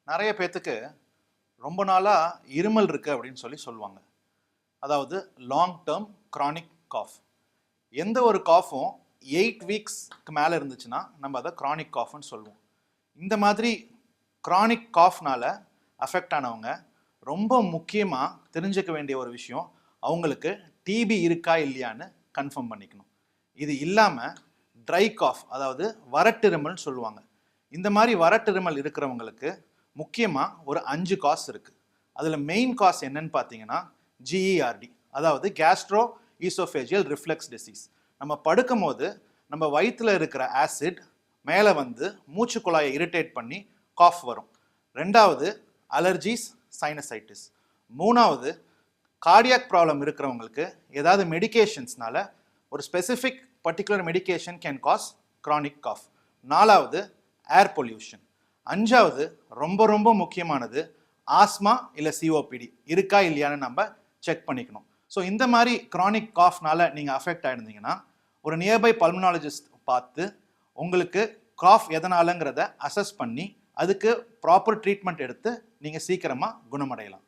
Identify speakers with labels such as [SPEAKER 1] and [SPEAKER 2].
[SPEAKER 1] நிறைய பேத்துக்கு ரொம்ப நாளாக இருமல் இருக்குது அப்படின்னு சொல்லுவாங்க. அதாவது லாங் டேர்ம் க்ரானிக் காஃப். எந்த ஒரு காஃபும் 8 வீக்ஸ்க்கு மேலே இருந்துச்சுன்னா நம்ம அதை க்ரானிக் காஃப்னு சொல்லுவோம். இந்த மாதிரி க்ரானிக் காஃப்னால அஃபெக்ட் ஆனவங்க ரொம்ப முக்கியமாக தெரிஞ்சுக்க வேண்டிய ஒரு விஷயம், அவங்களுக்கு டிபி இருக்கா இல்லையான்னு கன்ஃபார்ம் பண்ணிக்கணும். இது இல்லாமல் ட்ரை காஃப், அதாவது வறட்டிருமல்னு சொல்லுவாங்க. இந்த மாதிரி வறட்டிருமல் இருக்கிறவங்களுக்கு முக்கியமாக ஒரு 5 காஸ் இருக்குது. அதில் மெயின் காஸ் என்னன்னு பார்த்தீங்கன்னா ஜிஇஆர்டி, அதாவது கேஸ்ட்ரோ ஈசோஃபேஜியல் ரிஃப்ளெக்ஸ் டிசீஸ். நம்ம படுக்கும் போது நம்ம வயிற்றில் இருக்கிற ஆசிட் மேலே வந்து மூச்சு குழாயை இரிட்டேட் பண்ணி காஃப் வரும். ரெண்டாவது அலர்ஜிஸ், சைனசைட்டிஸ். மூணாவது கார்டியாக் ப்ராப்ளம் இருக்கிறவங்களுக்கு ஏதாவது மெடிகேஷன்ஸ்னால ஒரு specific particular medication can cause chronic cough. நாலாவது ஏர் பொல்யூஷன். அஞ்சாவது ரொம்ப ரொம்ப முக்கியமானது ஆஸ்மா இல்லை சிஓபிடி இருக்கா இல்லையான்னு நம்ம செக் பண்ணிக்கணும். ஸோ இந்த மாதிரி க்ரானிக் காஃப்னால நீங்கள் அஃபெக்ட் ஆயிருந்தீங்கன்னா ஒரு நியர்பை பல்மனாலஜிஸ்ட் பார்த்து உங்களுக்கு காஃப் எதனாலங்கிறத அசஸ் பண்ணி அதுக்கு ப்ராப்பர் ட்ரீட்மெண்ட் எடுத்து நீங்கள் சீக்கிரமாக குணமடையலாம்.